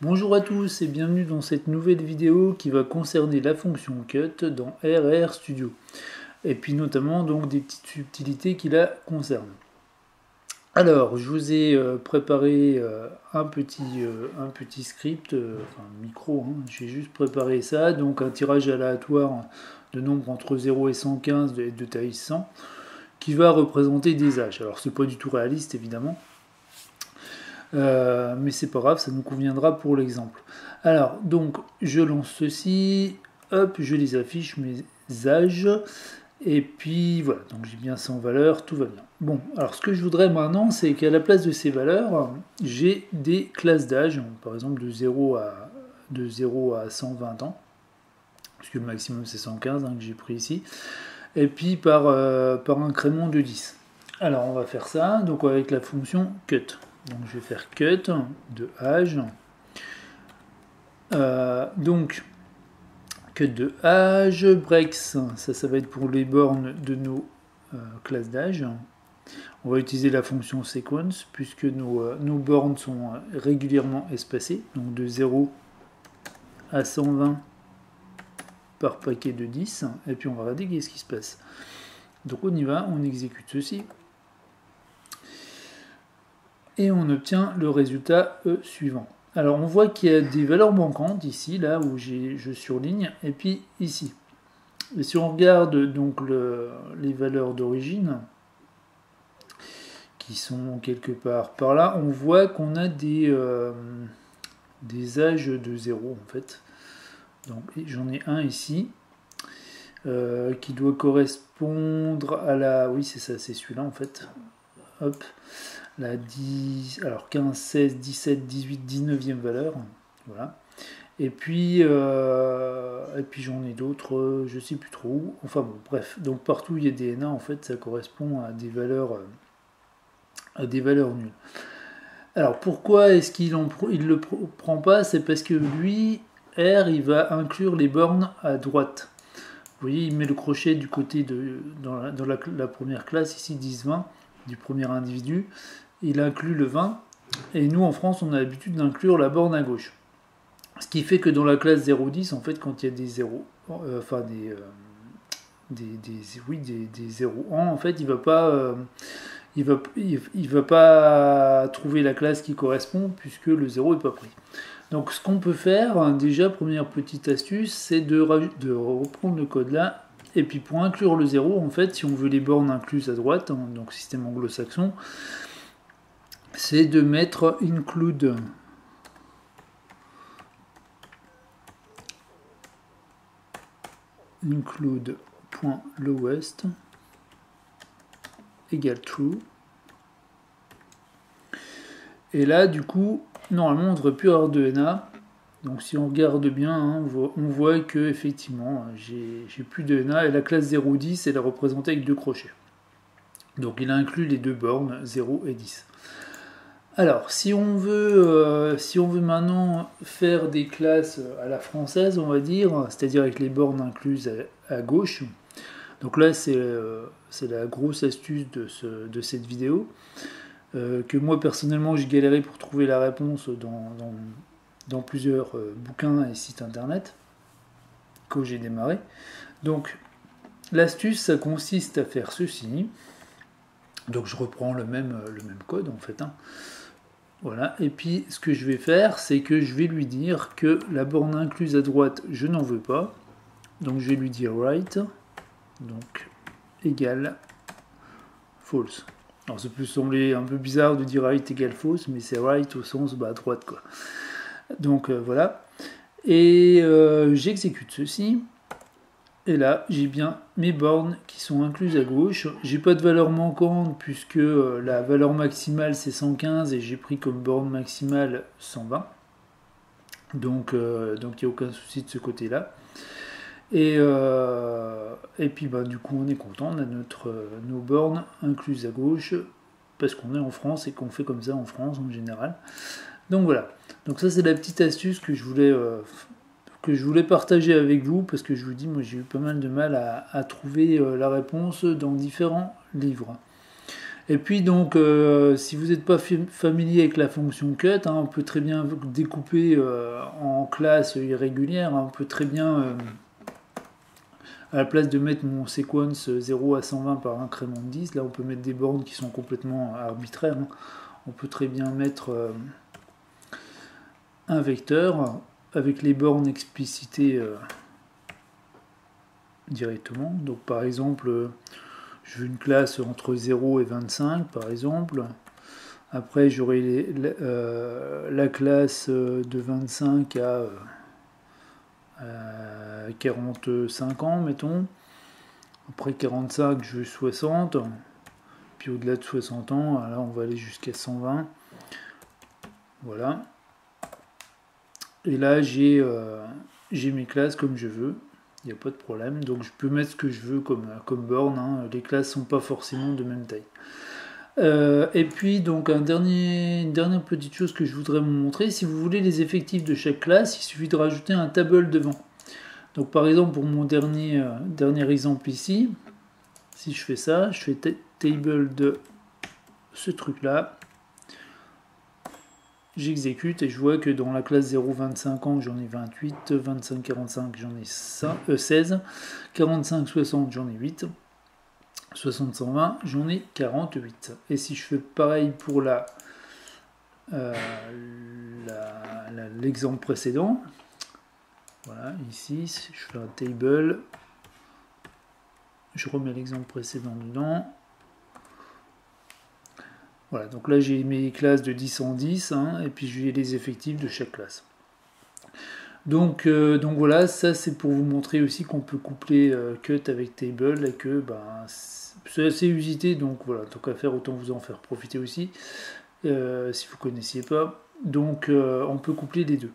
Bonjour à tous et bienvenue dans cette nouvelle vidéo qui va concerner la fonction cut dans RStudio et puis notamment donc des petites subtilités qui la concernent. Alors je vous ai préparé un petit script, enfin micro, hein. J'ai juste préparé ça, donc un tirage aléatoire de nombres entre 0 et 115 de taille 100 qui va représenter des âges. Alors c'est pas du tout réaliste évidemment. Mais c'est pas grave, ça nous conviendra pour l'exemple. Alors, donc, je lance ceci, hop, je les affiche, mes âges, et puis voilà, donc j'ai bien 100 valeurs, tout va bien. Bon, alors ce que je voudrais maintenant, c'est qu'à la place de ces valeurs, j'ai des classes d'âge, par exemple de 0 à 120 ans, puisque le maximum c'est 115 hein, que j'ai pris ici, et puis par incrément de 10. Alors on va faire ça, donc avec la fonction cut. Donc je vais faire cut de âge. Donc cut de âge, breaks, ça va être pour les bornes de nos classes d'âge. On va utiliser la fonction sequence puisque nos bornes sont régulièrement espacées, donc de 0 à 120 par paquet de 10, et puis on va regarder qu'est-ce qui se passe. Donc on y va, on exécute ceci, et on obtient le résultat suivant. Alors on voit qu'il y a des valeurs manquantes ici, là où je surligne, et puis ici. Et si on regarde donc les valeurs d'origine, qui sont quelque part par là, on voit qu'on a des âges de 0 en fait. Donc j'en ai un ici, qui doit correspondre à la... Oui c'est ça, c'est celui-là en fait. Hop. La 10, alors 15, 16, 17, 18, 19e valeur. Voilà. Et puis j'en ai d'autres, je sais plus trop où. Enfin bon, bref. Donc partout où il y a des NA, en fait, ça correspond à des valeurs nulles. Alors pourquoi est-ce qu'il le prend pas? C'est parce que lui, R, il va inclure les bornes à droite. Vous voyez, il met le crochet du côté dans la première classe, ici 10-20, du premier individu. Il inclut le 20, et nous en France on a l'habitude d'inclure la borne à gauche. Ce qui fait que dans la classe 0-10, en fait, quand il y a des 0, enfin des 0 en fait, il va pas trouver la classe qui correspond puisque le 0 n'est pas pris. Donc ce qu'on peut faire, déjà, première petite astuce, c'est de reprendre le code là, et puis pour inclure le 0, en fait, si on veut les bornes incluses à droite, hein, donc système anglo-saxon, c'est de mettre include.lowest égale true. Et là, du coup, normalement, on ne devrait plus avoir de NA. Donc si on regarde bien, hein, on voit que effectivement, j'ai plus de NA, et la classe 0-10, elle est représentée avec deux crochets. Donc il inclut les deux bornes 0 et 10. Alors, si on veut maintenant faire des classes à la française, on va dire, c'est-à-dire avec les bornes incluses à gauche, donc là c'est la grosse astuce de cette vidéo, que moi personnellement j'ai galéré pour trouver la réponse dans plusieurs bouquins et sites internet quand j'ai démarré. Donc l'astuce, ça consiste à faire ceci. Donc je reprends le même code en fait, hein. Voilà, et puis ce que je vais faire, c'est que je vais lui dire que la borne incluse à droite, je n'en veux pas. Donc je vais lui dire right, donc égale false. Alors ça peut sembler un peu bizarre de dire right égale false, mais c'est right au sens à droite quoi. Donc voilà. Et j'exécute ceci. Et là, j'ai bien mes bornes qui sont incluses à gauche. J'ai pas de valeur manquante puisque la valeur maximale c'est 115 et j'ai pris comme borne maximale 120. Donc il n'y a aucun souci de ce côté-là. Et puis du coup on est content, on a nos bornes incluses à gauche parce qu'on est en France et qu'on fait comme ça en France en général. Donc voilà. Donc ça c'est la petite astuce que je voulais partager avec vous, parce que je vous dis, moi j'ai eu pas mal de mal à trouver la réponse dans différents livres. Et puis donc, si vous n'êtes pas familier avec la fonction cut, hein, on peut très bien découper en classes irrégulières, hein, on peut très bien, à la place de mettre mon sequence 0 à 120 par incrément de 10, là on peut mettre des bornes qui sont complètement arbitraires, hein. On peut très bien mettre un vecteur avec les bornes explicitées directement. Donc par exemple, je veux une classe entre 0 et 25 par exemple. Après j'aurai la classe de 25 à 45 ans, mettons. Après 45, je veux 60. Puis au-delà de 60 ans, là on va aller jusqu'à 120. Voilà. Et là j'ai mes classes comme je veux. Il n'y a pas de problème. Donc je peux mettre ce que je veux comme borne, hein. Les classes sont pas forcément de même taille. Et puis donc une dernière petite chose que je voudrais vous montrer, si vous voulez les effectifs de chaque classe, il suffit de rajouter un table devant. Donc par exemple pour mon dernier exemple ici, si je fais ça, je fais table de ce truc là, j'exécute et je vois que dans la classe 0-25 ans j'en ai 28, 25-45 j'en ai 16, 45-60 j'en ai 8, 60-120 j'en ai 48. Et si je fais pareil pour l'exemple précédent, voilà, ici je fais un table, je remets l'exemple précédent dedans. Voilà, donc là j'ai mes classes de 10 en 10, hein, et puis j'ai les effectifs de chaque classe. Donc voilà, ça c'est pour vous montrer aussi qu'on peut coupler cut avec table et que c'est assez usité, donc voilà, tant qu'à faire, autant vous en faire profiter aussi, si vous ne connaissiez pas. Donc on peut coupler les deux.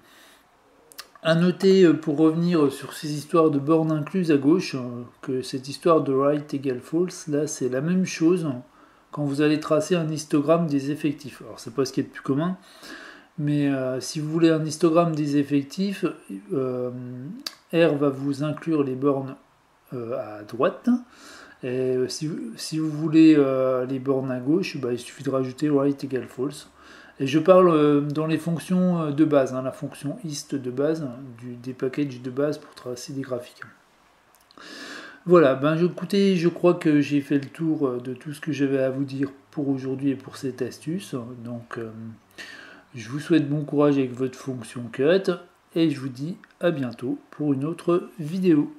À noter, pour revenir sur ces histoires de bornes incluses à gauche, que cette histoire de right égale false, là c'est la même chose quand vous allez tracer un histogramme des effectifs. Alors c'est pas ce qui est le plus commun, mais si vous voulez un histogramme des effectifs, R va vous inclure les bornes à droite, et si vous voulez les bornes à gauche, il suffit de rajouter right égale false. Et je parle dans les fonctions de base, hein, la fonction hist de base, des packages de base pour tracer des graphiques. Voilà, écoutez, je crois que j'ai fait le tour de tout ce que j'avais à vous dire pour aujourd'hui et pour cette astuce. Donc, je vous souhaite bon courage avec votre fonction cut et je vous dis à bientôt pour une autre vidéo.